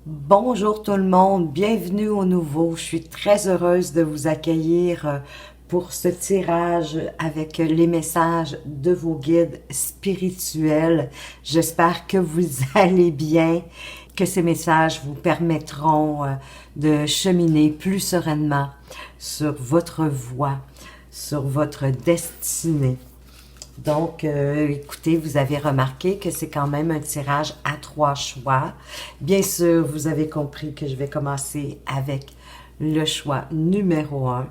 Bonjour tout le monde, bienvenue au nouveau. Je suis très heureuse de vous accueillir pour ce tirage avec les messages de vos guides spirituels. J'espère que vous allez bien, que ces messages vous permettront de cheminer plus sereinement sur votre voie, sur votre destinée. Donc, écoutez, vous avez remarqué que c'est quand même un tirage à 3 choix. Bien sûr, vous avez compris que je vais commencer avec le choix numéro 1.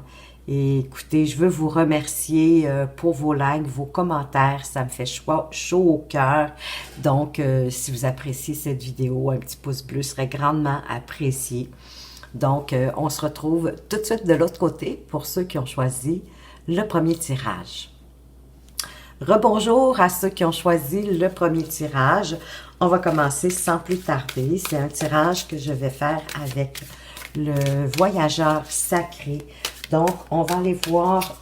Et écoutez, je veux vous remercier pour vos likes, vos commentaires. Ça me fait chaud au cœur. Donc, si vous appréciez cette vidéo, un petit pouce bleu serait grandement apprécié. Donc, on se retrouve tout de suite de l'autre côté pour ceux qui ont choisi le premier tirage. Rebonjour à ceux qui ont choisi le premier tirage. On va commencer sans plus tarder. C'est un tirage que je vais faire avec le voyageur sacré. Donc, on va aller voir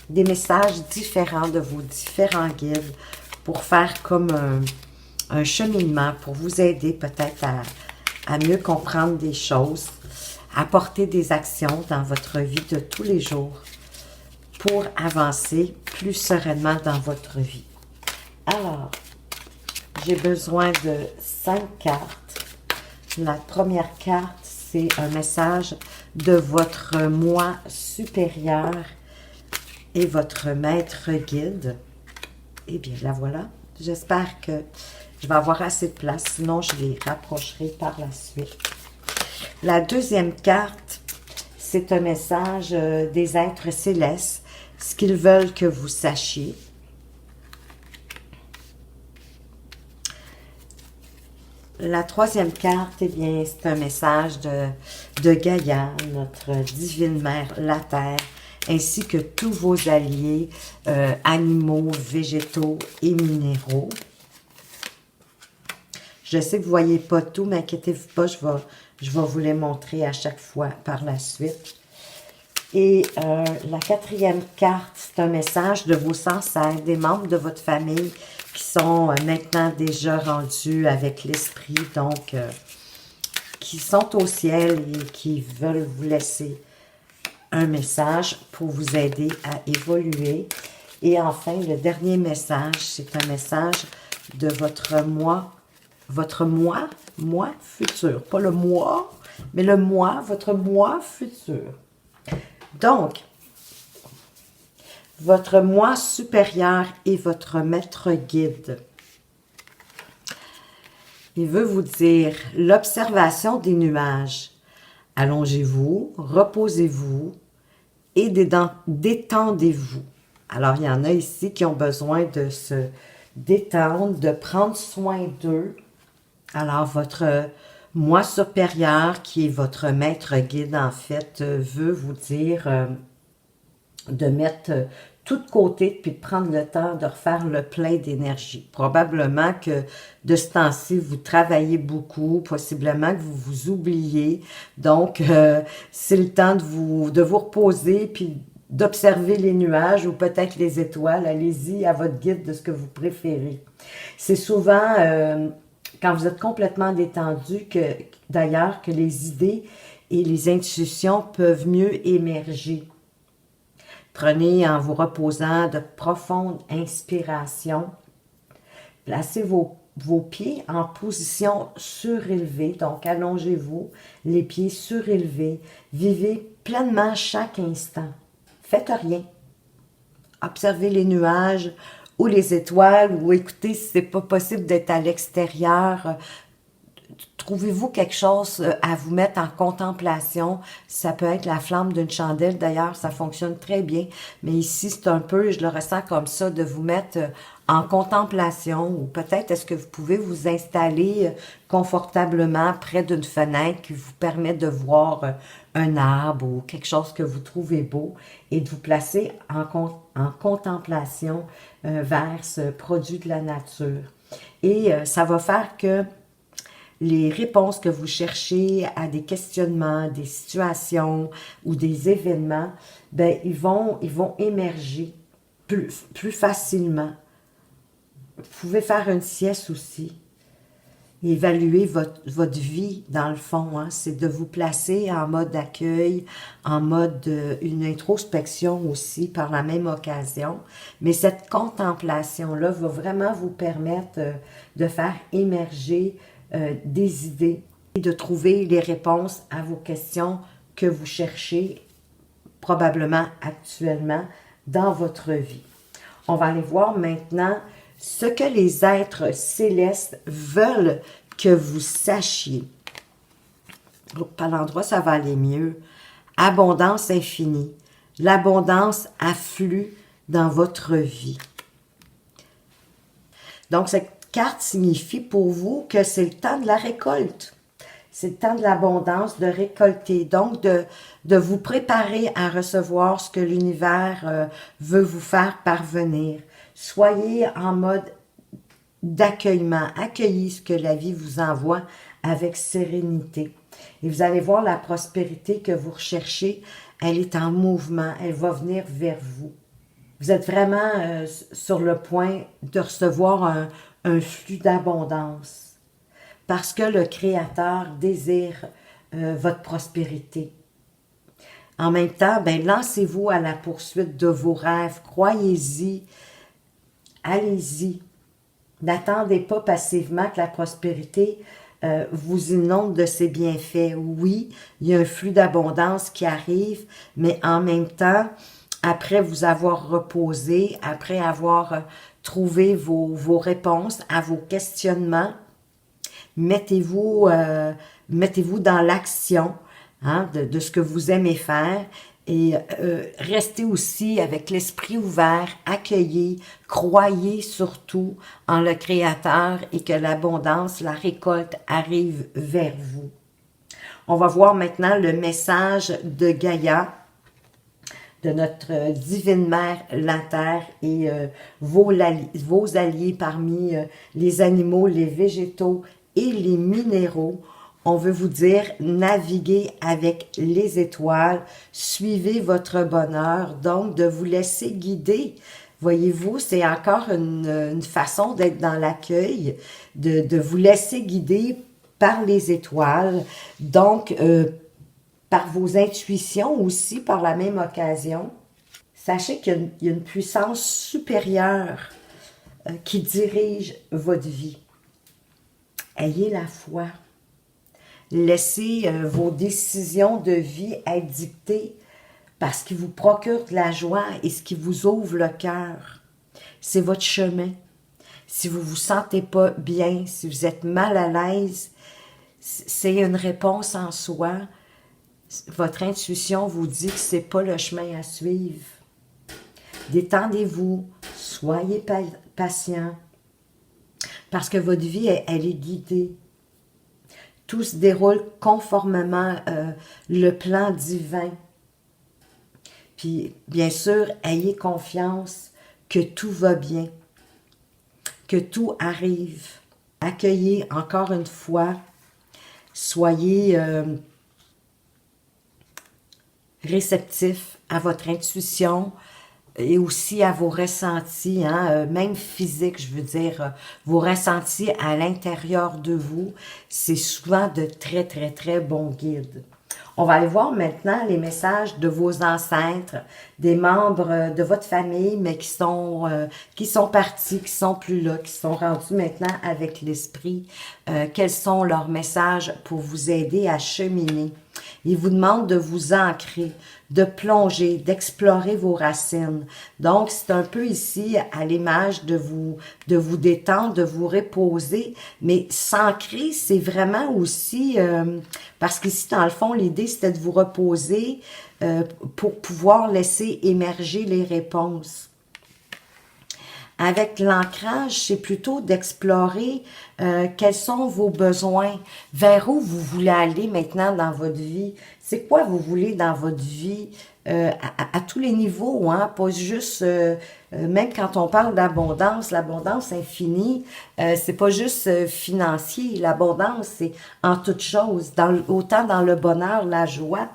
des messages différents de vos différents guides pour faire comme un cheminement, pour vous aider peut-être à mieux comprendre des choses, à porter des actions dans votre vie de tous les jours pour avancer plus sereinement dans votre vie. Alors, j'ai besoin de 5 cartes. La première carte, c'est un message de votre moi supérieur et votre maître guide. Eh bien, la voilà. J'espère que je vais avoir assez de place, sinon je les rapprocherai par la suite. La deuxième carte, c'est un message des êtres célestes, ce qu'ils veulent que vous sachiez. La troisième carte, eh bien, c'est un message de Gaïa, notre divine mère, la Terre, ainsi que tous vos alliés, animaux, végétaux et minéraux. Je sais que vous ne voyez pas tout, mais inquiétez-vous pas, je vais vous les montrer à chaque fois par la suite. Et la quatrième carte, c'est un message de vos ancêtres, des membres de votre famille qui sont maintenant déjà rendus avec l'esprit, donc qui sont au ciel et qui veulent vous laisser un message pour vous aider à évoluer. Et enfin, le dernier message, c'est un message de votre moi futur. Pas le moi, mais le moi, votre moi futur. Donc, votre moi supérieur est votre maître guide. Il veut vous dire l'observation des nuages. Allongez-vous, reposez-vous et détendez-vous. Alors, il y en a ici qui ont besoin de se détendre, de prendre soin d'eux. Alors, votre moi supérieur, qui est votre maître guide, en fait, veut vous dire de mettre tout de côté puis de prendre le temps de refaire le plein d'énergie. Probablement que de ce temps-ci, vous travaillez beaucoup, possiblement que vous vous oubliez. Donc, c'est le temps de vous reposer puis d'observer les nuages ou peut-être les étoiles. Allez-y à votre guide de ce que vous préférez. C'est souvent quand vous êtes complètement détendu que d'ailleurs que les idées et les intuitions peuvent mieux émerger. Prenez en vous reposant de profondes inspirations. Placez vos pieds en position surélevée. Donc, allongez-vous, les pieds surélevés. Vivez pleinement chaque instant. Faites rien. Observez les nuages ou les étoiles ou écoutez si ce n'est pas possible d'être à l'extérieur. Trouvez-vous quelque chose à vous mettre en contemplation? Ça peut être la flamme d'une chandelle, d'ailleurs, ça fonctionne très bien. Mais ici, c'est un peu, je le ressens comme ça, de vous mettre en contemplation. Ou peut-être est-ce que vous pouvez vous installer confortablement près d'une fenêtre qui vous permet de voir un arbre ou quelque chose que vous trouvez beau et de vous placer en contemplation vers ce produit de la nature. Et ça va faire que les réponses que vous cherchez à des questionnements, des situations ou des événements, ben, ils vont émerger plus facilement. Vous pouvez faire une sieste aussi. évaluer votre vie, dans le fond. Hein. C'est de vous placer en mode accueil, en mode une introspection aussi par la même occasion. Mais cette contemplation-là va vraiment vous permettre de faire émerger des idées et de trouver les réponses à vos questions que vous cherchez probablement actuellement dans votre vie. On va aller voir maintenant ce que les êtres célestes veulent que vous sachiez. Par l'endroit, ça va aller mieux. Abondance infinie. L'abondance afflue dans votre vie. Donc, cette carte signifie pour vous que c'est le temps de la récolte. C'est le temps de l'abondance, de récolter. Donc, de vous préparer à recevoir ce que l'univers veut vous faire parvenir. Soyez en mode d'accueillement. Accueillez ce que la vie vous envoie avec sérénité. Et vous allez voir la prospérité que vous recherchez. Elle est en mouvement. Elle va venir vers vous. Vous êtes vraiment sur le point de recevoir un flux d'abondance. Parce que le Créateur désire votre prospérité. En même temps, lancez-vous à la poursuite de vos rêves. Croyez-y. Allez-y. N'attendez pas passivement que la prospérité vous inonde de ses bienfaits. Oui, il y a un flux d'abondance qui arrive, mais en même temps, après vous avoir reposé, après avoir trouvé vos réponses à vos questionnements, mettez-vous dans l'action de ce que vous aimez faire. Et restez aussi avec l'esprit ouvert, accueillez, croyez surtout en le Créateur et que l'abondance, la récolte arrive vers vous. On va voir maintenant le message de Gaïa, de notre divine mère, la Terre, et vos alliés parmi les animaux, les végétaux et les minéraux. On veut vous dire, naviguez avec les étoiles, suivez votre bonheur, donc de vous laisser guider. Voyez-vous, c'est encore une façon d'être dans l'accueil, de vous laisser guider par les étoiles, donc par vos intuitions aussi, par la même occasion. Sachez qu'il y a une puissance supérieure qui dirige votre vie. Ayez la foi. Laissez vos décisions de vie être dictées par ce qui vous procure de la joie et ce qui vous ouvre le cœur. C'est votre chemin. Si vous ne vous sentez pas bien, si vous êtes mal à l'aise, c'est une réponse en soi. Votre intuition vous dit que ce n'est pas le chemin à suivre. Détendez-vous, soyez patient, parce que votre vie, elle est guidée. Tout se déroule conformément le plan divin. Puis, bien sûr, ayez confiance que tout va bien, que tout arrive. Accueillez encore une fois, soyez réceptifs à votre intuition et aussi à vos ressentis, même physiques, je veux dire, vos ressentis à l'intérieur de vous, c'est souvent de très, très, très bons guides. On va aller voir maintenant les messages de vos ancêtres, des membres de votre famille, mais qui sont partis, qui sont plus là, qui sont rendus maintenant avec l'esprit. Quels sont leurs messages pour vous aider à cheminer? Ils vous demandent de vous ancrer, de plonger, d'explorer vos racines. Donc, c'est un peu ici à l'image de vous détendre, de vous reposer. Mais s'ancrer, c'est vraiment aussi... parce qu'ici, dans le fond, l'idée, c'était de vous reposer pour pouvoir laisser émerger les réponses. Avec l'ancrage, c'est plutôt d'explorer quels sont vos besoins, vers où vous voulez aller maintenant dans votre vie. C'est quoi vous voulez dans votre vie à tous les niveaux, pas juste, même quand on parle d'abondance, l'abondance infinie, c'est pas juste financier, l'abondance c'est en toutes choses, autant dans le bonheur, la joie,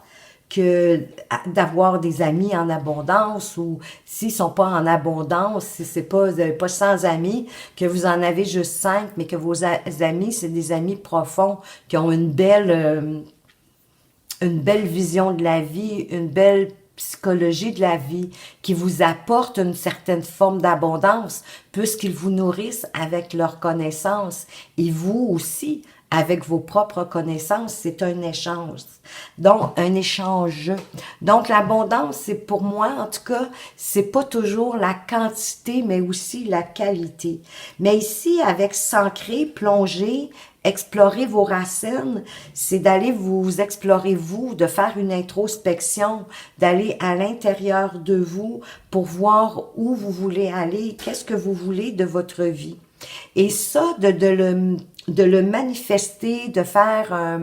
que d'avoir des amis en abondance, ou s'ils sont pas en abondance, si c'est pas, vous n'avez pas 100 amis, que vous en avez juste 5, mais que vos amis, c'est des amis profonds, qui ont une belle vision de la vie, une belle psychologie de la vie, qui vous apportent une certaine forme d'abondance, puisqu'ils vous nourrissent avec leurs connaissances, et vous aussi, avec vos propres connaissances, c'est un échange. Donc, un échange. Donc, l'abondance, c'est pour moi, en tout cas, c'est pas toujours la quantité, mais aussi la qualité. Mais ici, avec s'ancrer, plonger, explorer vos racines, c'est d'aller vous explorer vous, de faire une introspection, d'aller à l'intérieur de vous pour voir où vous voulez aller, qu'est-ce que vous voulez de votre vie. Et ça, de le manifester, de faire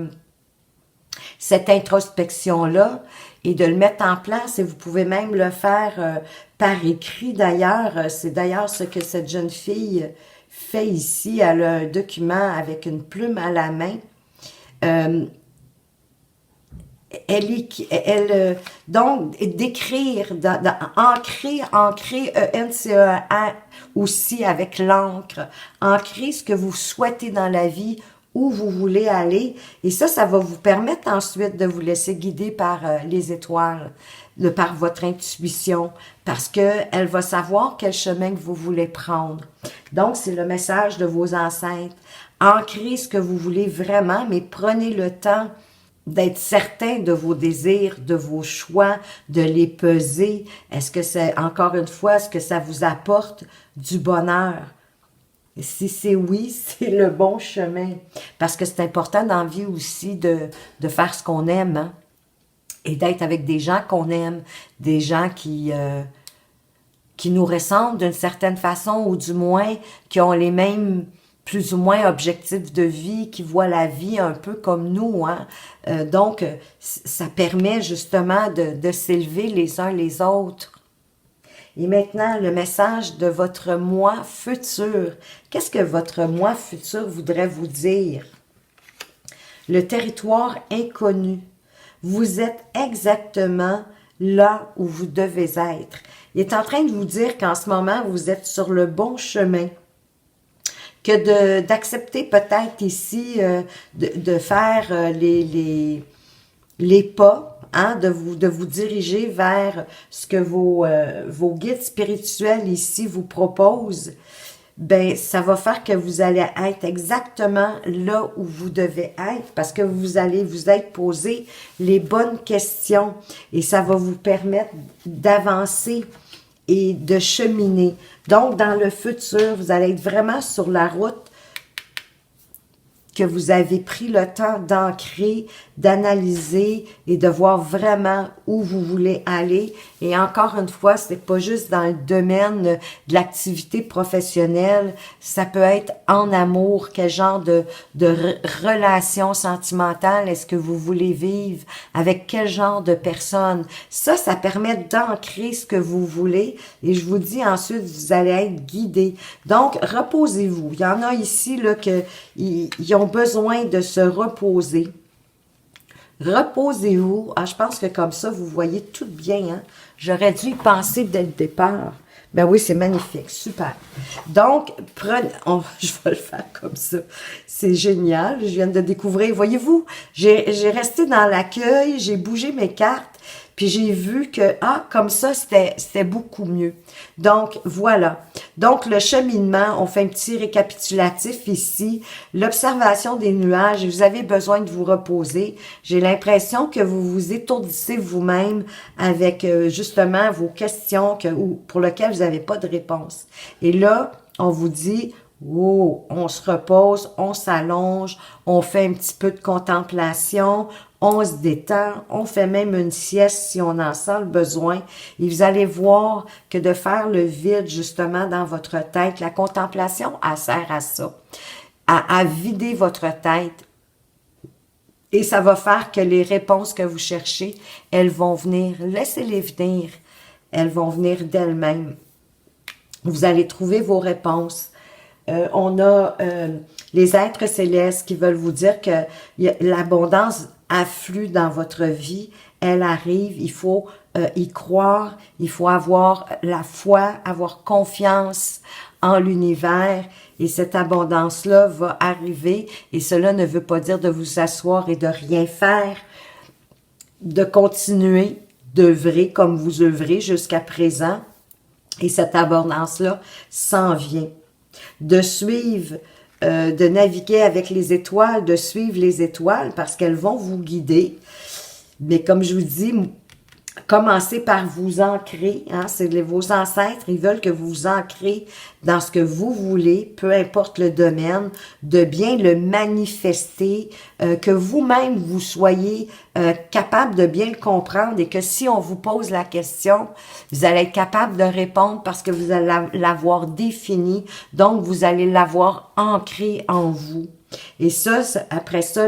cette introspection-là et de le mettre en place, et vous pouvez même le faire par écrit d'ailleurs. C'est d'ailleurs ce que cette jeune fille fait ici. Elle a un document avec une plume à la main. Donc, d'écrire, ancrer, E-N-C-E-R, aussi avec l'encre, ancrer ce que vous souhaitez dans la vie, où vous voulez aller, et ça va vous permettre ensuite de vous laisser guider par les étoiles, par votre intuition, parce que elle va savoir quel chemin que vous voulez prendre. Donc, c'est le message de vos ancêtres. Ancrez ce que vous voulez vraiment, mais prenez le temps d'être certain de vos désirs, de vos choix, de les peser. Est-ce que c'est, encore une fois, est-ce que ça vous apporte du bonheur? Et si c'est oui, c'est le bon chemin. Parce que c'est important dans la vie aussi de faire ce qu'on aime, hein? Et d'être avec des gens qu'on aime, des gens qui nous ressemblent d'une certaine façon, ou du moins qui ont les mêmes plus ou moins objectifs de vie, qui voient la vie un peu comme nous, hein. Donc, ça permet justement de s'élever les uns les autres. Et maintenant, le message de votre moi futur. Qu'est-ce que votre moi futur voudrait vous dire? Le territoire inconnu. Vous êtes exactement là où vous devez être. Il est en train de vous dire qu'en ce moment, vous êtes sur le bon chemin. Que d'accepter peut-être ici de faire les pas, hein, de vous diriger vers ce que vos guides spirituels ici vous proposent. Ben, ça va faire que vous allez être exactement là où vous devez être, parce que vous allez vous être posé les bonnes questions, et ça va vous permettre d'avancer et de cheminer. Donc, dans le futur, vous allez être vraiment sur la route que vous avez pris le temps d'ancrer, d'analyser et de voir vraiment où vous voulez aller. Et encore une fois, c'est pas juste dans le domaine de l'activité professionnelle, ça peut être en amour, quel genre de relation sentimentale est-ce que vous voulez vivre, avec quel genre de personne. Ça permet d'ancrer ce que vous voulez, et je vous dis ensuite, vous allez être guidé. Donc, reposez-vous. Il y en a ici là que ils ont besoin de se reposer. Reposez-vous. Ah, je pense que comme ça, vous voyez tout bien. Hein? J'aurais dû y penser dès le départ. Ben oui, c'est magnifique. Super. Donc, prenez... je vais le faire comme ça. C'est génial. Je viens de découvrir. Voyez-vous, j'ai resté dans l'accueil, j'ai bougé mes cartes, puis j'ai vu que, comme ça, c'était beaucoup mieux. Donc, voilà. Donc, le cheminement, on fait un petit récapitulatif ici. L'observation des nuages, vous avez besoin de vous reposer. J'ai l'impression que vous vous étourdissez vous-même avec, justement, vos questions pour lesquelles vous n'avez pas de réponse. Et là, on vous dit... Oh, on se repose, on s'allonge, on fait un petit peu de contemplation, on se détend, on fait même une sieste si on en sent le besoin. Et vous allez voir que de faire le vide justement dans votre tête, la contemplation, elle sert à ça, à vider votre tête. Et ça va faire que les réponses que vous cherchez, elles vont venir. Laissez-les venir. Elles vont venir d'elles-mêmes. Vous allez trouver vos réponses. On a les êtres célestes qui veulent vous dire que l'abondance afflue dans votre vie, elle arrive, il faut y croire, il faut avoir la foi, avoir confiance en l'univers et cette abondance-là va arriver et cela ne veut pas dire de vous asseoir et de rien faire, de continuer d'œuvrer comme vous œuvrez jusqu'à présent et cette abondance-là s'en vient. De suivre, de naviguer avec les étoiles, de suivre les étoiles parce qu'elles vont vous guider. Mais comme je vous dis, commencez par vous ancrer, hein, c'est vos ancêtres, ils veulent que vous vous ancrez dans ce que vous voulez, peu importe le domaine, de bien le manifester, que vous-même vous soyez capable de bien le comprendre et que si on vous pose la question, vous allez être capable de répondre parce que vous allez l'avoir défini, donc vous allez l'avoir ancré en vous. Et ça, après ça,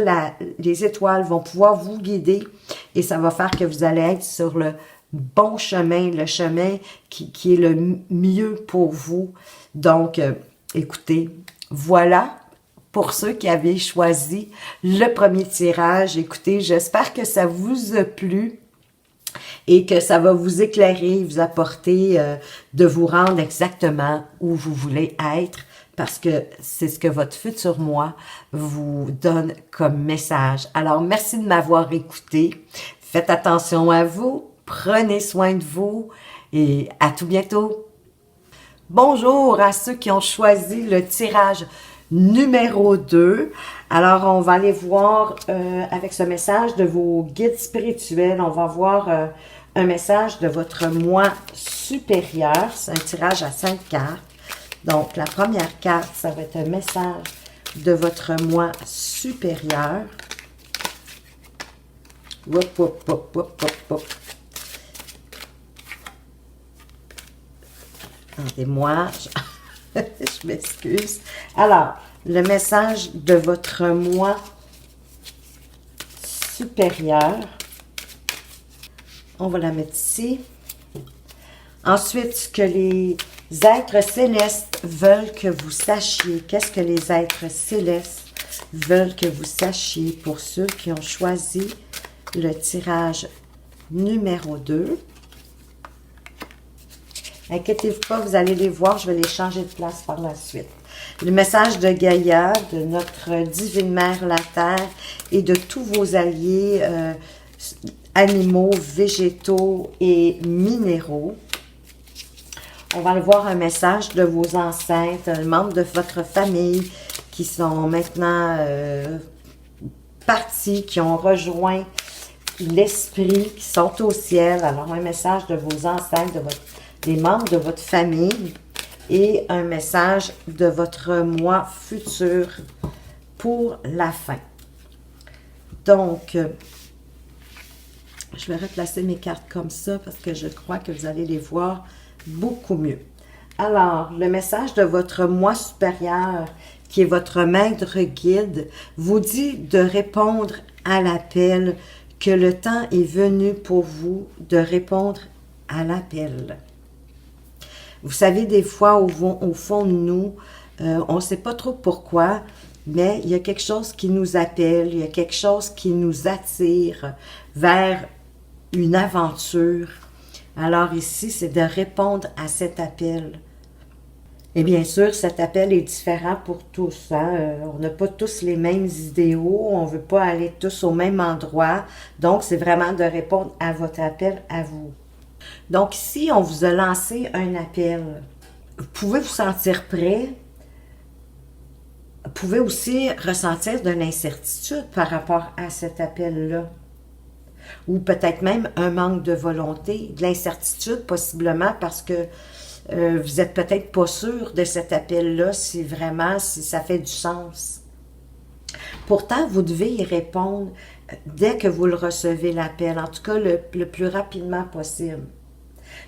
les étoiles vont pouvoir vous guider et ça va faire que vous allez être sur le bon chemin, le chemin qui est le mieux pour vous. Donc, écoutez, voilà pour ceux qui avaient choisi le premier tirage. Écoutez, j'espère que ça vous a plu et que ça va vous éclairer, vous apporter de vous rendre exactement où vous voulez être. Parce que c'est ce que votre futur moi vous donne comme message. Alors, merci de m'avoir écouté. Faites attention à vous, prenez soin de vous et à tout bientôt. Bonjour à ceux qui ont choisi le tirage numéro 2. Alors, on va aller voir avec ce message de vos guides spirituels. On va voir un message de votre moi supérieur. C'est un tirage à 5 cartes. Donc, la première carte, ça va être un message de votre moi supérieur. Hop, hop, hop, hop, hop, hop. Attendez-moi, je m'excuse. Alors, le message de votre moi supérieur. On va la mettre ici. Ensuite, ce que les êtres célestes veulent que vous sachiez. Qu'est-ce que les êtres célestes veulent que vous sachiez pour ceux qui ont choisi le tirage numéro 2? Inquiétez-vous pas, vous allez les voir, je vais les changer de place par la suite. Le message de Gaïa, de notre divine mère, la Terre, et de tous vos alliés animaux, végétaux et minéraux. On va aller voir un message de vos ancêtres, membres de votre famille qui sont maintenant partis, qui ont rejoint l'esprit, qui sont au ciel. Alors, un message de vos ancêtres, des membres de votre famille et un message de votre moi futur pour la fin. Donc, je vais replacer mes cartes comme ça parce que je crois que vous allez les voir beaucoup mieux. Alors, le message de votre moi supérieur, qui est votre maître guide, vous dit de répondre à l'appel, que le temps est venu pour vous de répondre à l'appel. Vous savez, des fois, au fond de nous, on ne sait pas trop pourquoi, mais il y a quelque chose qui nous appelle, il y a quelque chose qui nous attire vers une aventure. Alors ici, c'est de répondre à cet appel. Et bien sûr, cet appel est différent pour tous. Hein? On n'a pas tous les mêmes idéaux, on ne veut pas aller tous au même endroit. Donc, c'est vraiment de répondre à votre appel à vous. Donc ici, on vous a lancé un appel. Vous pouvez vous sentir prêt. Vous pouvez aussi ressentir de l'incertitude par rapport à cet appel-là. Ou peut-être même un manque de volonté, de l'incertitude possiblement parce que vous n'êtes peut-être pas sûr de cet appel-là, si ça fait du sens. Pourtant, vous devez y répondre dès que vous le recevez l'appel, en tout cas le plus rapidement possible.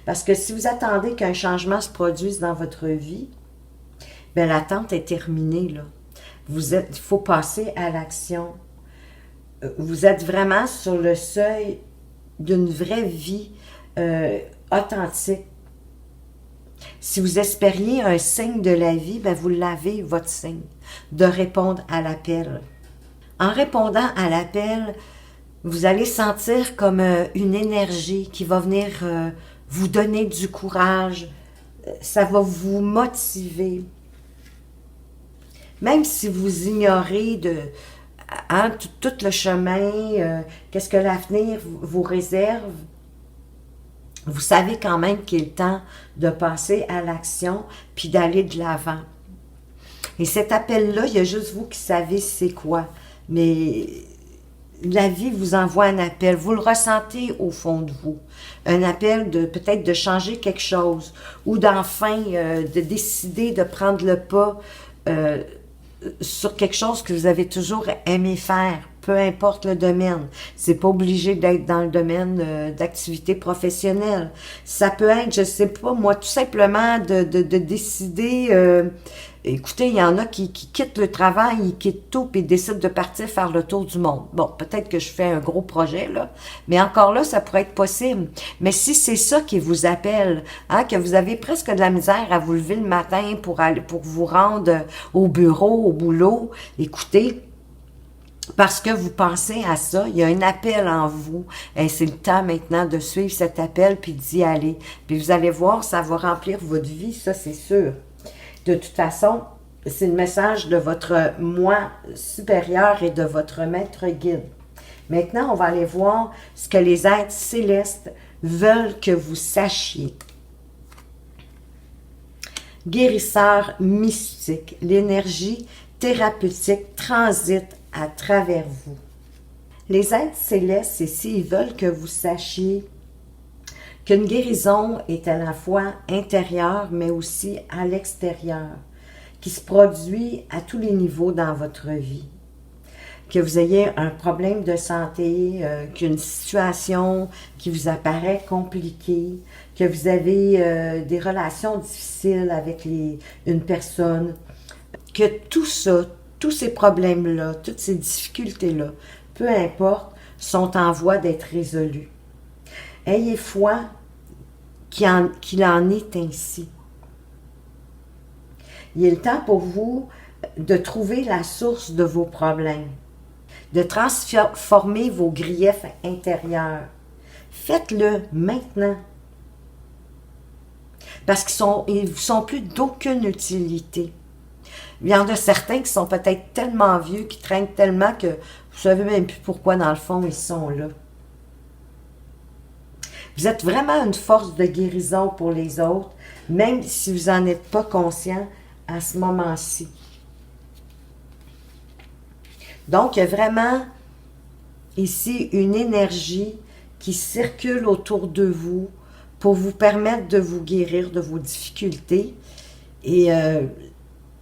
Parce que si vous attendez qu'un changement se produise dans votre vie, bien l'attente est terminée, là. Il faut passer à l'action. Vous êtes vraiment sur le seuil d'une vraie vie authentique. Si vous espériez un signe de la vie, bien vous l'avez, votre signe, de répondre à l'appel. En répondant à l'appel, Vous allez sentir comme une énergie qui va venir vous donner du courage. Ça va vous motiver. Même si vous ignorez hein, tout le chemin, qu'est-ce que l'avenir vous réserve, vous savez quand même qu'il est temps de passer à l'action puis d'aller de l'avant. Et cet appel-là, il y a juste vous qui savez c'est quoi. Mais la vie vous envoie un appel. Vous le ressentez au fond de vous. Un appel de peut-être de changer quelque chose ou d'enfin de décider de prendre le pas sur quelque chose que vous avez toujours aimé faire, peu importe le domaine. C'est pas obligé d'être dans le domaine d'activité professionnelle. Ça peut être, je sais pas, moi, tout simplement de décider. Écoutez, il y en a qui quittent le travail, ils quittent tout, puis ils décident de partir faire le tour du monde. Bon, peut-être que je fais un gros projet, là, mais encore là, ça pourrait être possible. Mais si c'est ça qui vous appelle, hein, que vous avez presque de la misère à vous lever le matin pour vous rendre au bureau, au boulot, écoutez, parce que vous pensez à ça, il y a un appel en vous. Et c'est le temps maintenant de suivre cet appel puis d'y aller. Puis vous allez voir, ça va remplir votre vie, ça c'est sûr. De toute façon, c'est le message de votre moi supérieur et de votre maître guide. Maintenant, on va aller voir ce que les êtres célestes veulent que vous sachiez. Guérisseur mystique, l'énergie thérapeutique transite à travers vous. Les êtres célestes, ici, ils veulent que vous sachiez qu'une guérison est à la fois intérieure, mais aussi à l'extérieur, qui se produit à tous les niveaux dans votre vie. Que vous ayez un problème de santé, qu'une situation qui vous apparaît compliquée, que vous avez des relations difficiles avec une personne, que tout ça, tous ces problèmes-là, toutes ces difficultés-là, peu importe, sont en voie d'être résolus. Ayez foi qu'il en est ainsi. Il est le temps pour vous de trouver la source de vos problèmes, de transformer vos griefs intérieurs. Faites-le maintenant. Parce qu'ils ne sont plus d'aucune utilité. Il y en a certains qui sont peut-être tellement vieux, qui traînent tellement que vous ne savez même plus pourquoi, dans le fond, ils sont là. Vous êtes vraiment une force de guérison pour les autres, même si vous n'en êtes pas conscient à ce moment-ci. Donc, il y a vraiment ici une énergie qui circule autour de vous pour vous permettre de vous guérir de vos difficultés. Et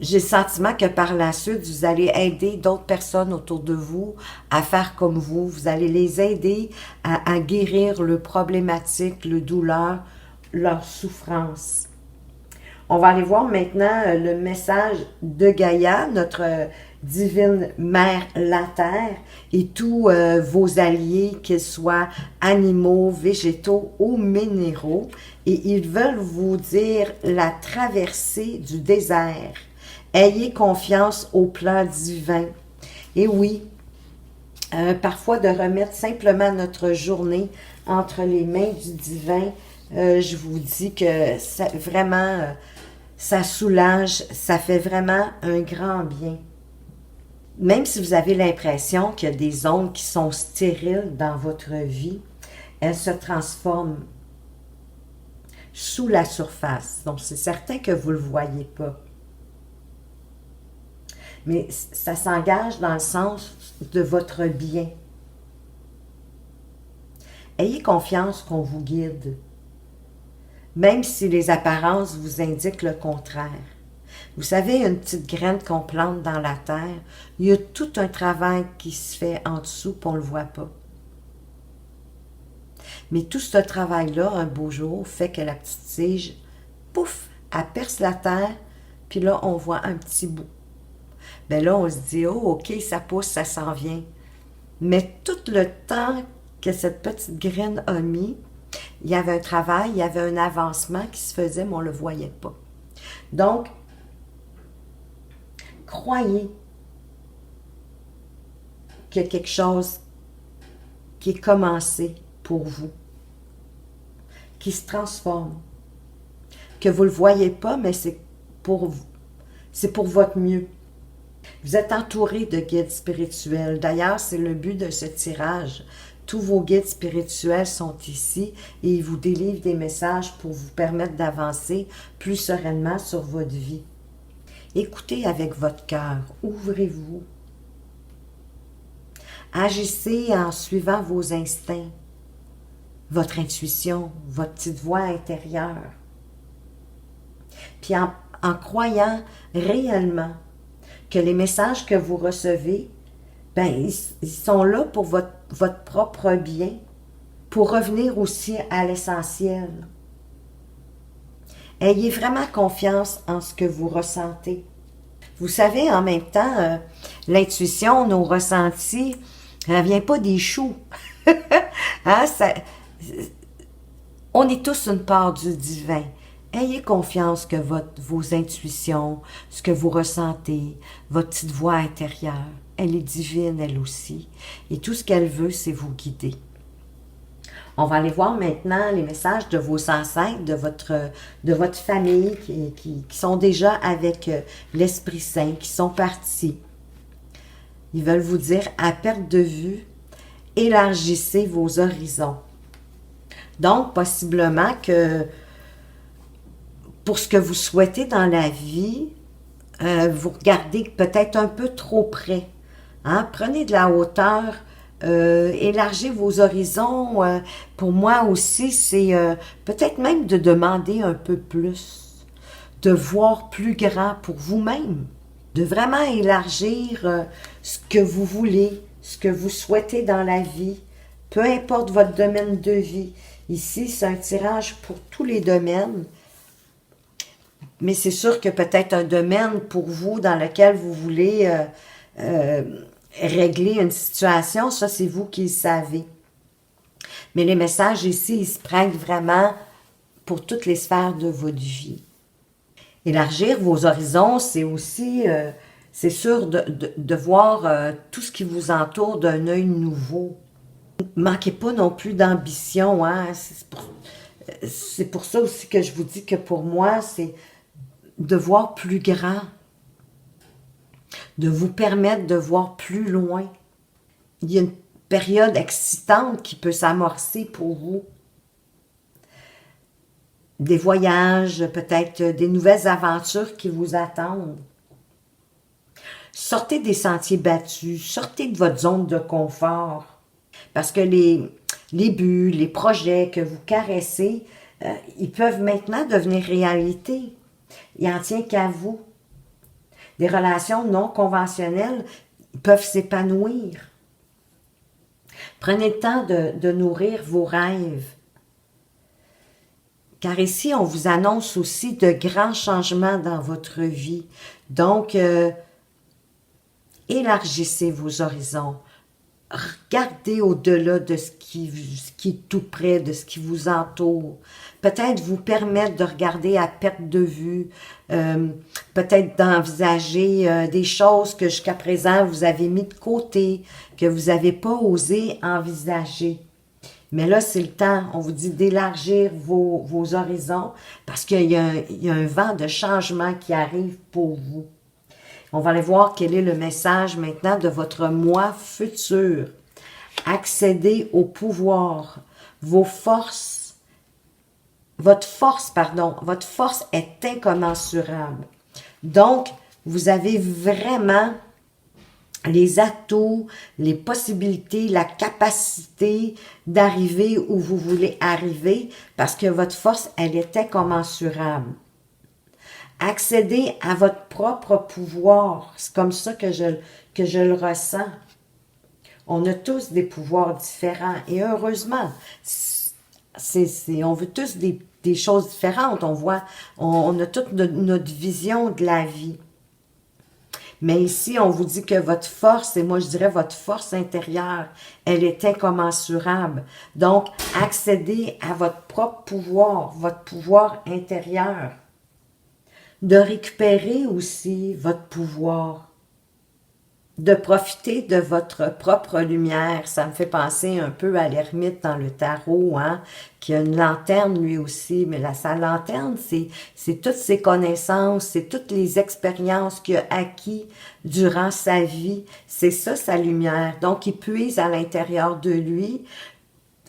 j'ai le sentiment que par la suite, vous allez aider d'autres personnes autour de vous à faire comme vous. Vous allez les aider à guérir le problématique, le douleur, leur souffrance. On va aller voir maintenant le message de Gaïa, notre divine mère la Terre, et tous vos alliés, qu'ils soient animaux, végétaux ou minéraux. Et ils veulent vous dire la traversée du désert. Ayez confiance au plan divin. Et oui, parfois de remettre simplement notre journée entre les mains du divin, je vous dis que ça, vraiment, ça soulage, ça fait vraiment un grand bien. Même si vous avez l'impression qu'il y a des zones qui sont stériles dans votre vie, elles se transforment sous la surface. Donc, c'est certain que vous ne le voyez pas. Mais ça s'engage dans le sens de votre bien. Ayez confiance qu'on vous guide, même si les apparences vous indiquent le contraire. Vous savez, une petite graine qu'on plante dans la terre, il y a tout un travail qui se fait en dessous, puis on ne le voit pas. Mais tout ce travail-là, un beau jour, fait que la petite tige, pouf, elle perce la terre, puis là, on voit un petit bout. Bien là, on se dit, oh, OK, ça pousse, ça s'en vient. Mais tout le temps que cette petite graine a mis, il y avait un travail, il y avait un avancement qui se faisait, mais on ne le voyait pas. Donc, croyez qu'il y a quelque chose qui est commencé pour vous, qui se transforme, que vous ne le voyez pas, mais c'est pour vous. C'est pour votre mieux. Vous êtes entouré de guides spirituels. D'ailleurs, c'est le but de ce tirage. Tous vos guides spirituels sont ici et ils vous délivrent des messages pour vous permettre d'avancer plus sereinement sur votre vie. Écoutez avec votre cœur. Ouvrez-vous. Agissez en suivant vos instincts, votre intuition, votre petite voix intérieure. Puis en croyant réellement que les messages que vous recevez, ben, ils sont là pour votre propre bien, pour revenir aussi à l'essentiel. Ayez vraiment confiance en ce que vous ressentez. Vous savez, en même temps, l'intuition, nos ressentis, elle ne vient pas des choux. Hein, on est tous une part du divin. Ayez confiance que vos intuitions, ce que vous ressentez, votre petite voix intérieure, elle est divine elle aussi. Et tout ce qu'elle veut, c'est vous guider. On va aller voir maintenant les messages de vos ancêtres, de votre famille qui sont déjà avec l'Esprit Saint, qui sont partis. Ils veulent vous dire, à perte de vue, élargissez vos horizons. Donc, possiblement que pour ce que vous souhaitez dans la vie, vous regardez peut-être un peu trop près. Hein? Prenez de la hauteur, élargissez vos horizons. Pour moi aussi, c'est peut-être même de demander un peu plus, de voir plus grand pour vous-même, de vraiment élargir ce que vous voulez, ce que vous souhaitez dans la vie, peu importe votre domaine de vie. Ici, c'est un tirage pour tous les domaines. Mais c'est sûr que peut-être un domaine pour vous dans lequel vous voulez régler une situation, ça c'est vous qui le savez. Mais les messages ici, ils se prêtent vraiment pour toutes les sphères de votre vie. Élargir vos horizons, c'est aussi, c'est sûr, de voir tout ce qui vous entoure d'un œil nouveau. Ne manquez pas non plus d'ambition. Hein? C'est pour ça aussi que je vous dis que pour moi, c'est de voir plus grand, de vous permettre de voir plus loin. Il y a une période excitante qui peut s'amorcer pour vous. Des voyages, peut-être des nouvelles aventures qui vous attendent. Sortez des sentiers battus, sortez de votre zone de confort. Parce que les buts, les projets que vous caressez, ils peuvent maintenant devenir réalité. Il n'en tient qu'à vous. Des relations non conventionnelles peuvent s'épanouir. Prenez le temps de nourrir vos rêves. Car ici, on vous annonce aussi de grands changements dans votre vie. Donc, élargissez vos horizons. Regardez au-delà de ce qui est tout près, de ce qui vous entoure. Peut-être vous permettre de regarder à perte de vue, peut-être d'envisager des choses que jusqu'à présent vous avez mis de côté, que vous n'avez pas osé envisager. Mais là, c'est le temps, on vous dit d'élargir vos horizons parce qu'il y a un vent de changement qui arrive pour vous. On va aller voir quel est le message maintenant de votre moi futur. Accédez au pouvoir. Votre force est incommensurable. Donc, vous avez vraiment les atouts, les possibilités, la capacité d'arriver où vous voulez arriver parce que votre force, elle est incommensurable. Accédez à votre propre pouvoir. C'est comme ça que je le ressens. On a tous des pouvoirs différents et heureusement, on veut tous des choses différentes. On a toute notre vision de la vie. Mais ici, on vous dit que votre force, et moi je dirais votre force intérieure, elle est incommensurable. Donc, accédez à votre propre pouvoir, votre pouvoir intérieur. De récupérer aussi votre pouvoir. de profiter de votre propre lumière. Ça me fait penser un peu à l'ermite dans le tarot, hein, qui a une lanterne lui aussi, mais là, sa lanterne, c'est toutes ses connaissances, c'est toutes les expériences qu'il a acquis durant sa vie. C'est ça, sa lumière. Donc, il puise à l'intérieur de lui.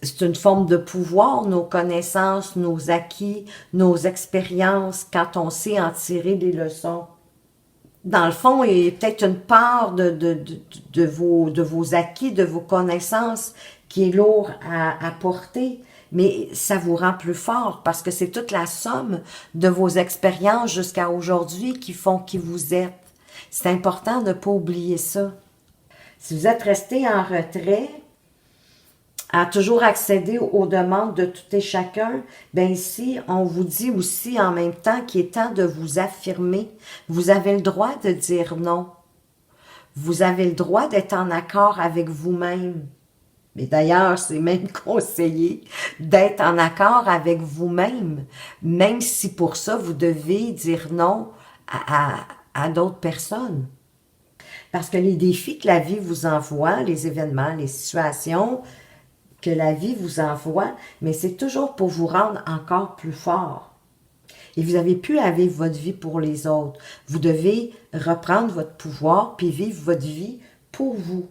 C'est une forme de pouvoir, nos connaissances, nos acquis, nos expériences, quand on sait en tirer des leçons. Dans le fond, il y a peut-être une part de vos acquis, de vos connaissances qui est lourd à porter, mais ça vous rend plus fort parce que c'est toute la somme de vos expériences jusqu'à aujourd'hui qui font qui vous êtes. C'est important de ne pas oublier ça. Si vous êtes resté en retrait, à toujours accéder aux demandes de tout et chacun, bien ici, on vous dit aussi en même temps qu'il est temps de vous affirmer. Vous avez le droit de dire non. Vous avez le droit d'être en accord avec vous-même. Mais d'ailleurs, c'est même conseillé d'être en accord avec vous-même, même si pour ça, vous devez dire non à d'autres personnes. Parce que les défis que la vie vous envoie, les événements, les situations que la vie vous envoie, mais c'est toujours pour vous rendre encore plus fort. Et vous n'avez plus à vivre votre vie pour les autres. Vous devez reprendre votre pouvoir puis vivre votre vie pour vous.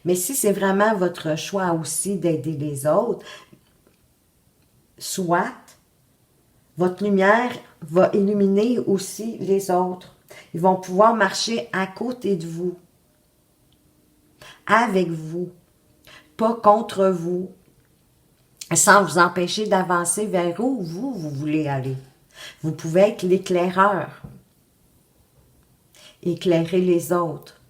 Mais si c'est vraiment votre choix aussi d'aider les autres, soit votre lumière va illuminer aussi les autres. Ils vont pouvoir marcher à côté de vous, avec vous, pas contre vous, sans vous empêcher d'avancer vers où vous voulez aller. Vous pouvez être l'éclaireur, éclairer les autres,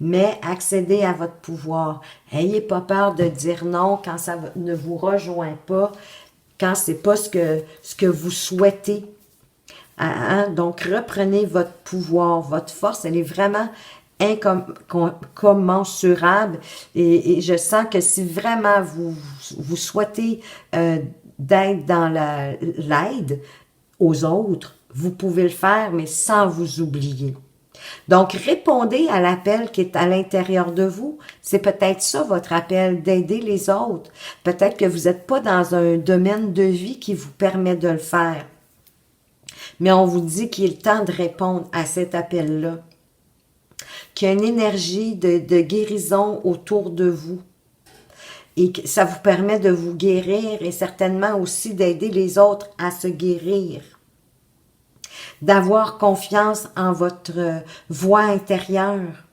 mais accéder à votre pouvoir. Ayez pas peur de dire non quand ça ne vous rejoint pas, quand c'est pas ce que vous souhaitez. Hein? Donc, reprenez votre pouvoir, votre force, elle est vraiment incommensurable et je sens que si vraiment vous souhaitez d'être dans l'aide aux autres, vous pouvez le faire, mais sans vous oublier. Donc, répondez à l'appel qui est à l'intérieur de vous. C'est peut-être ça votre appel, d'aider les autres. Peut-être que vous n'êtes pas dans un domaine de vie qui vous permet de le faire. Mais on vous dit qu'il est temps de répondre à cet appel-là. Qu'il y a une énergie de guérison autour de vous. Et que ça vous permet de vous guérir et certainement aussi d'aider les autres à se guérir. D'avoir confiance en votre voix intérieure.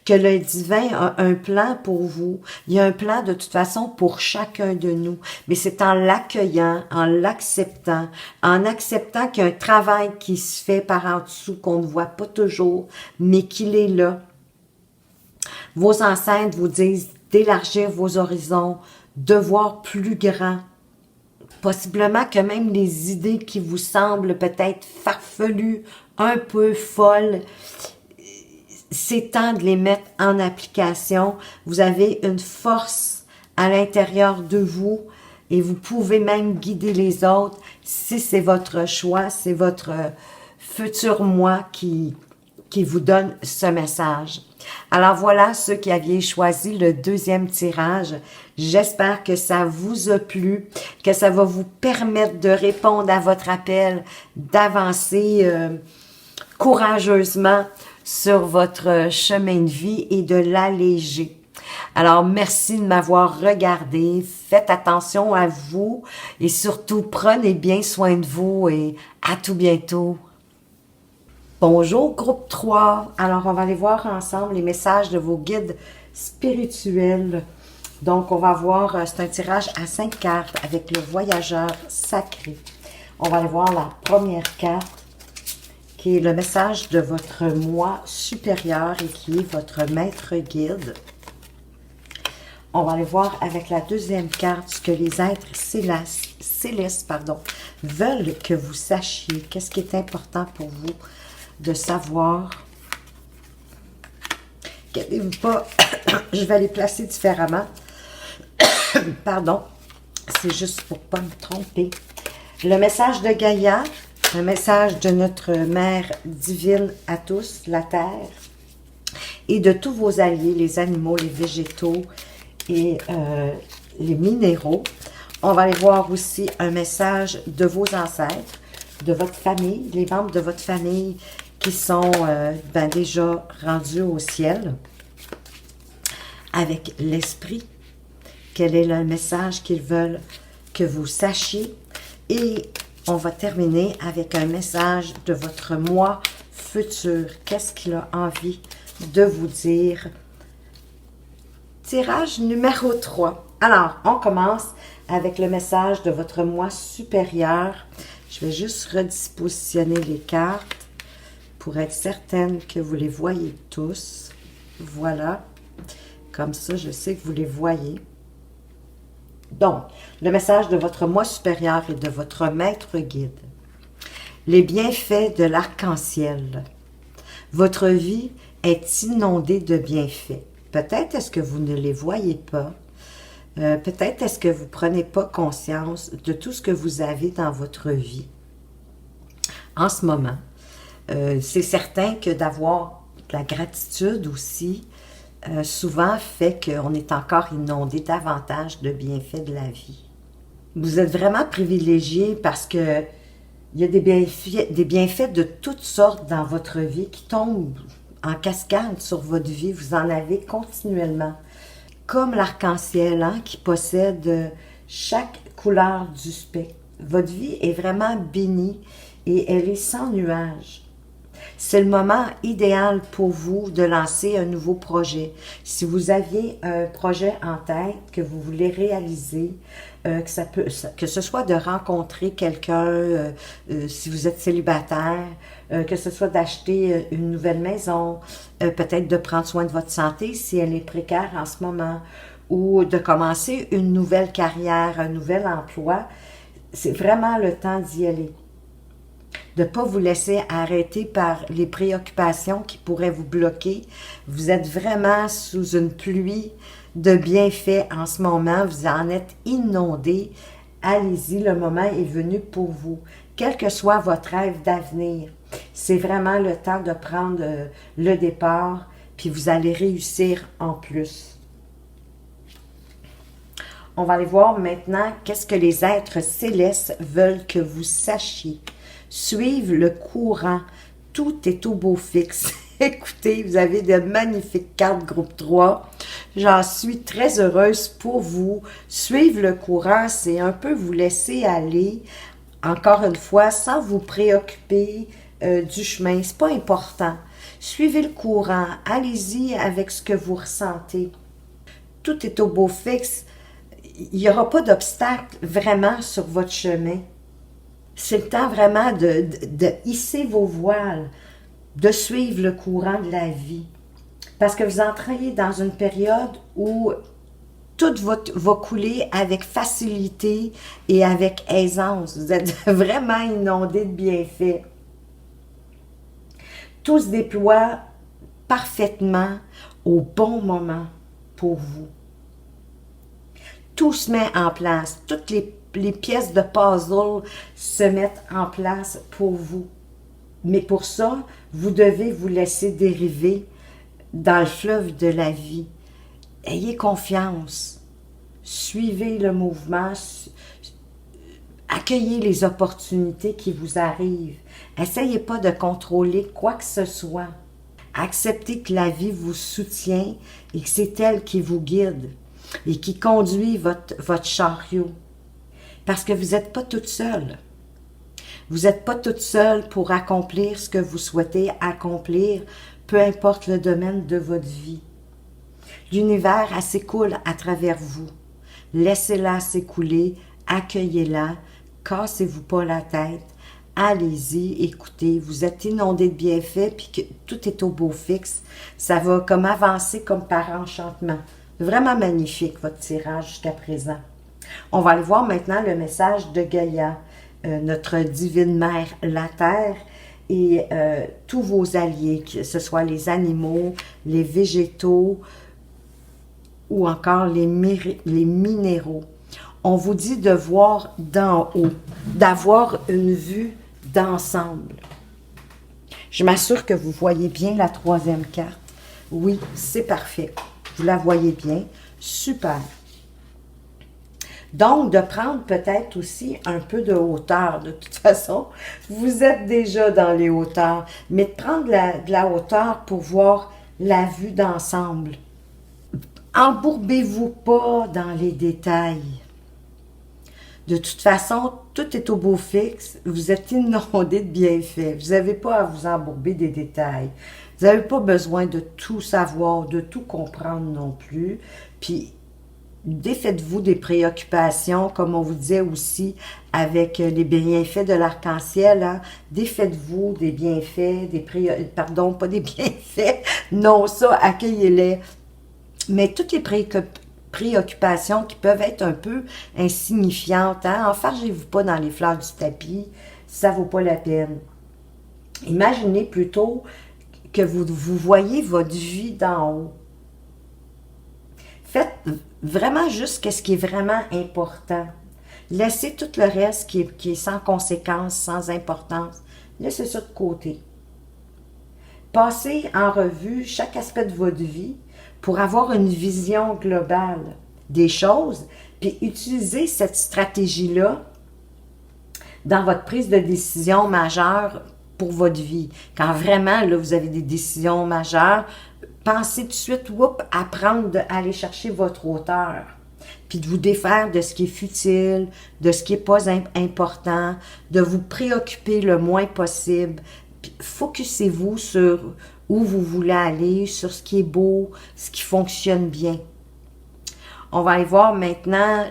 Que le divin a un plan pour vous. Il y a un plan de toute façon pour chacun de nous. Mais c'est en l'accueillant, en l'acceptant, en acceptant qu'il y a un travail qui se fait par en dessous, qu'on ne voit pas toujours, mais qu'il est là. Vos ancêtres vous disent d'élargir vos horizons, de voir plus grand. Possiblement que même les idées qui vous semblent peut-être farfelues, un peu folles, c'est temps de les mettre en application. Vous avez une force à l'intérieur de vous et vous pouvez même guider les autres si c'est votre choix, c'est votre futur moi qui vous donne ce message. Alors voilà ceux qui aviez choisi le deuxième tirage. J'espère que ça vous a plu, que ça va vous permettre de répondre à votre appel, d'avancer courageusement sur votre chemin de vie et de l'alléger. Alors, merci de m'avoir regardé. Faites attention à vous et surtout, prenez bien soin de vous et à tout bientôt. Bonjour, groupe 3. Alors, on va aller voir ensemble les messages de vos guides spirituels. Donc, on va voir, c'est un tirage à 5 cartes avec le voyageur sacré. On va aller voir la première carte, qui est le message de votre moi supérieur et qui est votre maître guide. On va aller voir avec la deuxième carte ce que les êtres célestes veulent que vous sachiez. Qu'est-ce qui est important pour vous de savoir. Inquiétez-vous pas, je vais les placer différemment. Pardon, c'est juste pour ne pas me tromper. Le message de Gaïa, le message de notre Mère divine à tous, la Terre, et de tous vos alliés, les animaux, les végétaux et les minéraux. On va aller voir aussi un message de vos ancêtres, de votre famille, les membres de votre famille qui sont déjà rendus au ciel avec l'esprit. Quel est le message qu'ils veulent que vous sachiez. Et on va terminer avec un message de votre moi futur. Qu'est-ce qu'il a envie de vous dire? Tirage numéro 3. Alors, on commence avec le message de votre moi supérieur. Je vais juste redispositionner les cartes pour être certaine que vous les voyez tous. Voilà. Comme ça, je sais que vous les voyez. Donc, le message de votre moi supérieur et de votre maître guide. Les bienfaits de l'arc-en-ciel. Votre vie est inondée de bienfaits. Peut-être est-ce que vous ne les voyez pas. Peut-être est-ce que vous ne prenez pas conscience de tout ce que vous avez dans votre vie en ce moment. C'est certain que d'avoir de la gratitude aussi, souvent fait qu'on est encore inondé davantage de bienfaits de la vie. Vous êtes vraiment privilégié parce que il y a des bienfaits de toutes sortes dans votre vie qui tombent en cascade sur votre vie. Vous en avez continuellement. Comme l'arc-en-ciel qui possède chaque couleur du spectre. Votre vie est vraiment bénie et elle est sans nuages. C'est le moment idéal pour vous de lancer un nouveau projet. Si vous aviez un projet en tête que vous voulez réaliser, que ce soit de rencontrer quelqu'un, si vous êtes célibataire, que ce soit d'acheter une nouvelle maison, peut-être de prendre soin de votre santé si elle est précaire en ce moment, ou de commencer une nouvelle carrière, un nouvel emploi, c'est vraiment le temps d'y aller. De ne pas vous laisser arrêter par les préoccupations qui pourraient vous bloquer. Vous êtes vraiment sous une pluie de bienfaits en ce moment. Vous en êtes inondé. Allez-y, le moment est venu pour vous. Quel que soit votre rêve d'avenir, c'est vraiment le temps de prendre le départ, puis vous allez réussir en plus. On va aller voir maintenant qu'est-ce que les êtres célestes veulent que vous sachiez. Suivre le courant. Tout est au beau fixe. Écoutez, vous avez de magnifiques cartes groupe 3. J'en suis très heureuse pour vous. Suivre le courant, c'est un peu vous laisser aller, encore une fois, sans vous préoccuper du chemin. C'est pas important. Suivez le courant. Allez-y avec ce que vous ressentez. Tout est au beau fixe. Il n'y aura pas d'obstacle vraiment sur votre chemin. C'est le temps vraiment de hisser vos voiles, de suivre le courant de la vie. Parce que vous entrez dans une période où tout va couler avec facilité et avec aisance. Vous êtes vraiment inondé de bienfaits. Tout se déploie parfaitement au bon moment pour vous. Tout se met en place. Toutes les pièces de puzzle se mettent en place pour vous. Mais pour ça, vous devez vous laisser dériver dans le fleuve de la vie. Ayez confiance. Suivez le mouvement. Accueillez les opportunités qui vous arrivent. Essayez pas de contrôler quoi que ce soit. Acceptez que la vie vous soutient et que c'est elle qui vous guide et qui conduit votre chariot. Parce que vous n'êtes pas toute seule. Vous n'êtes pas toute seule pour accomplir ce que vous souhaitez accomplir, peu importe le domaine de votre vie. L'univers, elle s'écoule à travers vous. Laissez-la s'écouler, accueillez-la, cassez-vous pas la tête, allez-y, écoutez, vous êtes inondé de bienfaits, puis que tout est au beau fixe. Ça va comme avancer comme par enchantement. Vraiment magnifique, votre tirage jusqu'à présent. On va aller voir maintenant le message de Gaïa, notre divine mère, la Terre, et tous vos alliés, que ce soit les animaux, les végétaux ou encore les minéraux. On vous dit de voir d'en haut, d'avoir une vue d'ensemble. Je m'assure que vous voyez bien la troisième carte. Oui, c'est parfait. Vous la voyez bien. Super. Donc, de prendre peut-être aussi un peu de hauteur. De toute façon, vous êtes déjà dans les hauteurs. Mais de prendre de la hauteur pour voir la vue d'ensemble. Embourbez-vous pas dans les détails. De toute façon, tout est au beau fixe. Vous êtes inondé de bienfaits. Vous n'avez pas à vous embourber des détails. Vous n'avez pas besoin de tout savoir, de tout comprendre non plus. Puis, défaites-vous des préoccupations, comme on vous disait aussi avec les bienfaits de l'arc-en-ciel. Hein? Défaites-vous des bienfaits, pardon, pas des bienfaits. Non, ça, accueillez-les. Mais toutes les préoccupations qui peuvent être un peu insignifiantes, hein? Enfargez-vous pas dans les fleurs du tapis, ça vaut pas la peine. Imaginez plutôt que vous voyez votre vie d'en haut. Faites vraiment juste ce qui est vraiment important. Laissez tout le reste qui est sans conséquence, sans importance. Laissez ça de côté. Passez en revue chaque aspect de votre vie pour avoir une vision globale des choses, puis utilisez cette stratégie-là dans votre prise de décision majeure pour votre vie. Quand vraiment, là, vous avez des décisions majeures, pensez tout de suite, à à aller chercher votre hauteur, puis de vous défaire de ce qui est futile, de ce qui n'est pas important, de vous préoccuper le moins possible. Focussez-vous sur où vous voulez aller, sur ce qui est beau, ce qui fonctionne bien. On va aller voir maintenant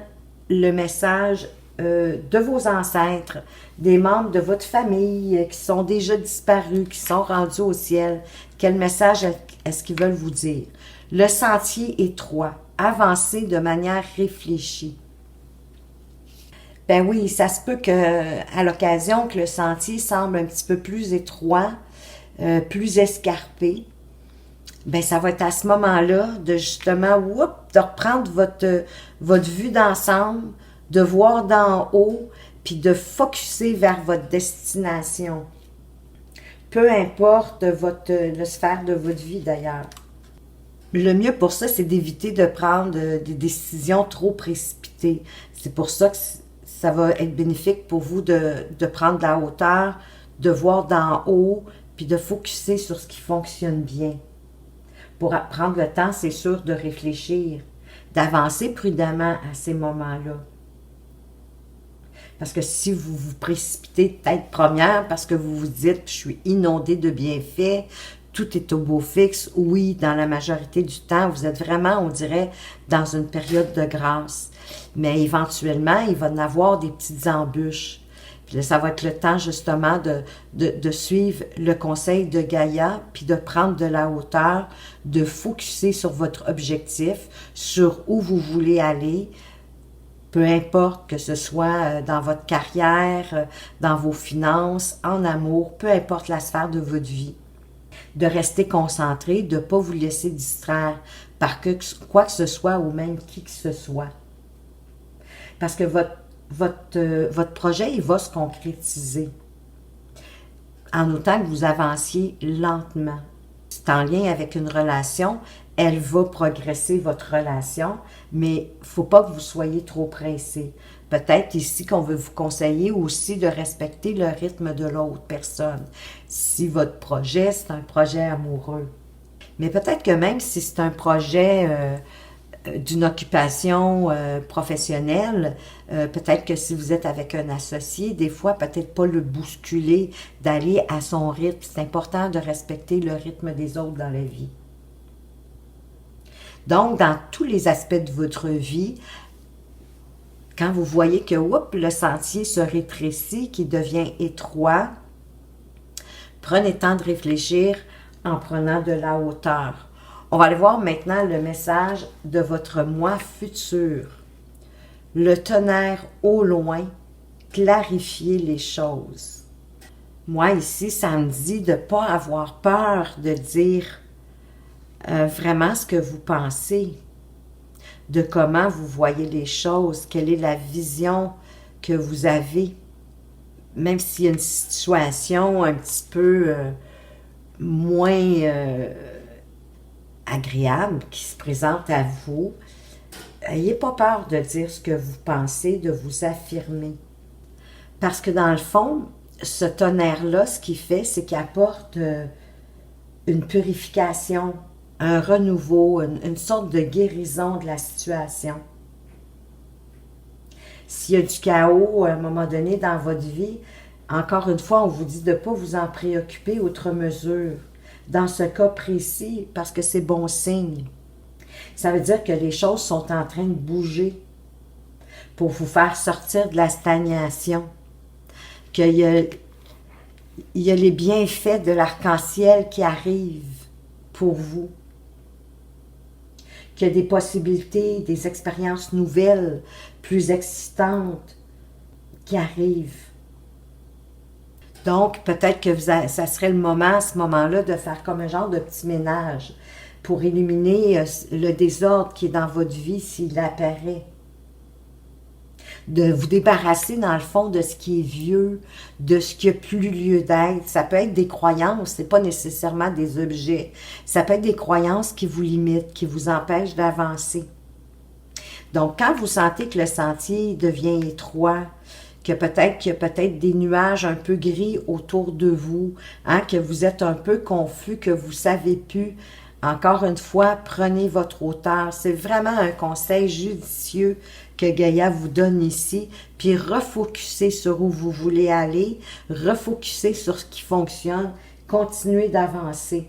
le message de vos ancêtres, des membres de votre famille qui sont déjà disparus, qui sont rendus au ciel. Quel message est-ce qu'ils veulent vous dire? Le sentier étroit. Avancez de manière réfléchie. Ben oui, ça se peut à l'occasion que le sentier semble un petit peu plus étroit, plus escarpé. Ben ça va être à ce moment-là de justement, de reprendre votre vue d'ensemble, de voir d'en haut, puis de focusser vers votre destination. Peu importe le sphère de votre vie d'ailleurs. Le mieux pour ça, c'est d'éviter de prendre des décisions trop précipitées. C'est pour ça que ça va être bénéfique pour vous de prendre de la hauteur, de voir d'en haut, puis de focusser sur ce qui fonctionne bien. Pour prendre le temps, c'est sûr, de réfléchir, d'avancer prudemment à ces moments-là. Parce que si vous vous précipitez tête première parce que vous vous dites « je suis inondé de bienfaits », tout est au beau fixe, oui, dans la majorité du temps, vous êtes vraiment, on dirait, dans une période de grâce. Mais éventuellement, il va y en avoir des petites embûches. Puis là, ça va être le temps justement de suivre le conseil de Gaïa, puis de prendre de la hauteur, de focusser sur votre objectif, sur où vous voulez aller, peu importe que ce soit dans votre carrière, dans vos finances, en amour, peu importe la sphère de votre vie. De rester concentré, de ne pas vous laisser distraire par quoi que ce soit ou même qui que ce soit. Parce que votre projet, il va se concrétiser en autant que vous avanciez lentement. C'est en lien avec une relation, elle va progresser, votre relation, mais il ne faut pas que vous soyez trop pressé. Peut-être ici qu'on veut vous conseiller aussi de respecter le rythme de l'autre personne. Si votre projet, c'est un projet amoureux. Mais peut-être que même si c'est un projet d'une occupation professionnelle, peut-être que si vous êtes avec un associé, des fois, peut-être pas le bousculer, d'aller à son rythme. C'est important de respecter le rythme des autres dans la vie. Donc, dans tous les aspects de votre vie, quand vous voyez que le sentier se rétrécit, qu'il devient étroit, prenez le temps de réfléchir en prenant de la hauteur. On va aller voir maintenant le message de votre moi futur. Le tonnerre au loin, clarifier les choses. Moi, ici, ça me dit de ne pas avoir peur de dire vraiment ce que vous pensez, de comment vous voyez les choses, quelle est la vision que vous avez. Même s'il y a une situation un petit peu moins agréable qui se présente à vous, n'ayez pas peur de dire ce que vous pensez, de vous affirmer. Parce que dans le fond, ce tonnerre-là, ce qu'il fait, c'est qu'il apporte une purification, un renouveau, une sorte de guérison de la situation. S'il y a du chaos à un moment donné dans votre vie, encore une fois, on vous dit de ne pas vous en préoccuper outre mesure. Dans ce cas précis, parce que c'est bon signe. Ça veut dire que les choses sont en train de bouger pour vous faire sortir de la stagnation. Qu'il y a les bienfaits de l'arc-en-ciel qui arrivent pour vous. Qu'il y a des possibilités, des expériences nouvelles, plus excitantes qui arrivent. Donc, peut-être que ça serait le moment, à ce moment-là, de faire comme un genre de petit ménage pour éliminer le désordre qui est dans votre vie s'il apparaît. De vous débarrasser, dans le fond, de ce qui est vieux, de ce qui n'a plus lieu d'être. Ça peut être des croyances, ce n'est pas nécessairement des objets. Ça peut être des croyances qui vous limitent, qui vous empêchent d'avancer. Donc, quand vous sentez que le sentier devient étroit, qu'il y a peut-être des nuages un peu gris autour de vous, hein, que vous êtes un peu confus, que vous ne savez plus, encore une fois, prenez votre hauteur. C'est vraiment un conseil judicieux que Gaïa vous donne ici, puis refocussez sur où vous voulez aller, refocussez sur ce qui fonctionne, continuez d'avancer.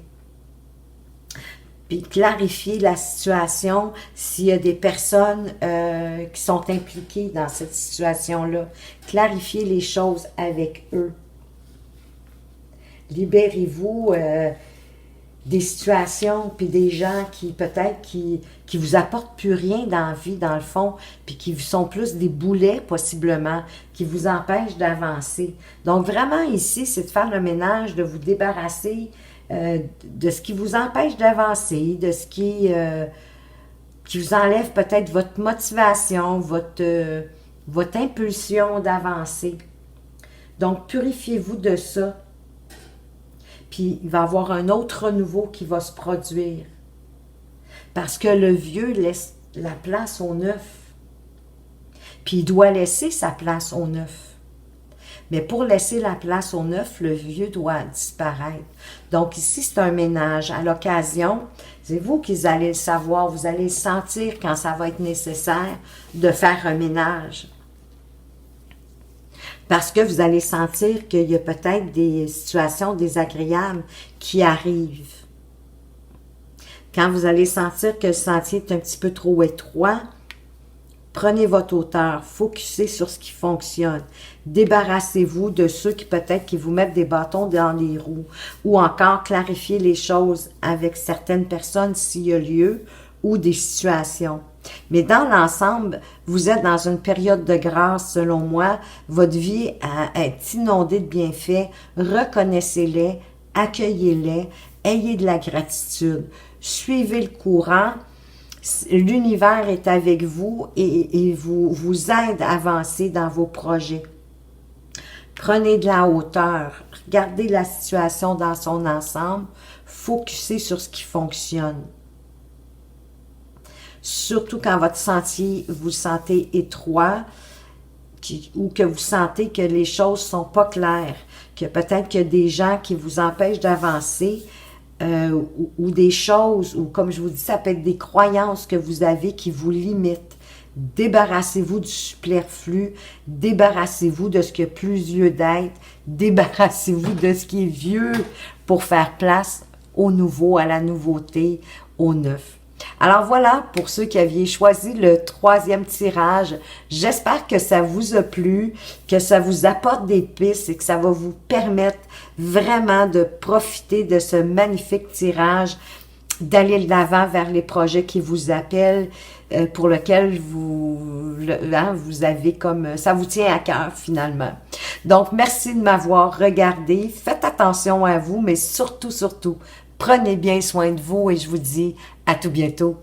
Puis clarifier la situation s'il y a des personnes qui sont impliquées dans cette situation-là. Clarifiez les choses avec eux. Libérez-vous des situations puis des gens qui peut-être qui vous apportent plus rien dans la vie, dans le fond, puis qui sont plus des boulets possiblement, qui vous empêchent d'avancer. Donc vraiment ici, c'est de faire le ménage, de vous débarrasser de ce qui vous empêche d'avancer, de ce qui vous enlève peut-être votre motivation, votre impulsion d'avancer. Donc, purifiez-vous de ça. Puis, il va y avoir un autre renouveau qui va se produire. Parce que le vieux laisse la place au neuf. Puis, il doit laisser sa place au neuf. Mais pour laisser la place au neuf, le vieux doit disparaître. Donc ici, c'est un ménage. À l'occasion, c'est vous qui allez le savoir, vous allez le sentir quand ça va être nécessaire de faire un ménage. Parce que vous allez sentir qu'il y a peut-être des situations désagréables qui arrivent. Quand vous allez sentir que le sentier est un petit peu trop étroit, prenez votre hauteur, focussez sur ce qui fonctionne. Débarrassez-vous de ceux qui peut-être qui vous mettent des bâtons dans les roues ou encore clarifiez les choses avec certaines personnes s'il y a lieu ou des situations. Mais dans l'ensemble, vous êtes dans une période de grâce, selon moi. Votre vie est inondée de bienfaits. Reconnaissez-les, accueillez-les, ayez de la gratitude. Suivez le courant. L'univers est avec vous et vous aide à avancer dans vos projets. Prenez de la hauteur, regardez la situation dans son ensemble, focussez sur ce qui fonctionne. Surtout quand votre sentier, vous le sentez étroit ou que vous sentez que les choses ne sont pas claires, que peut-être qu'il y a des gens qui vous empêchent d'avancer, ou des choses, ou comme je vous dis, ça peut être des croyances que vous avez qui vous limitent. Débarrassez-vous du superflu, débarrassez-vous de ce qui a plus lieu d'être, débarrassez-vous de ce qui est vieux pour faire place au nouveau, à la nouveauté, au neuf. Alors voilà, pour ceux qui aviez choisi le 3e tirage, j'espère que ça vous a plu, que ça vous apporte des pistes et que ça va vous permettre vraiment de profiter de ce magnifique tirage, d'aller de l'avant vers les projets qui vous appellent, pour lesquels vous avez comme, ça vous tient à cœur finalement. Donc, merci de m'avoir regardé, faites attention à vous, mais surtout, prenez bien soin de vous et je vous dis à tout bientôt.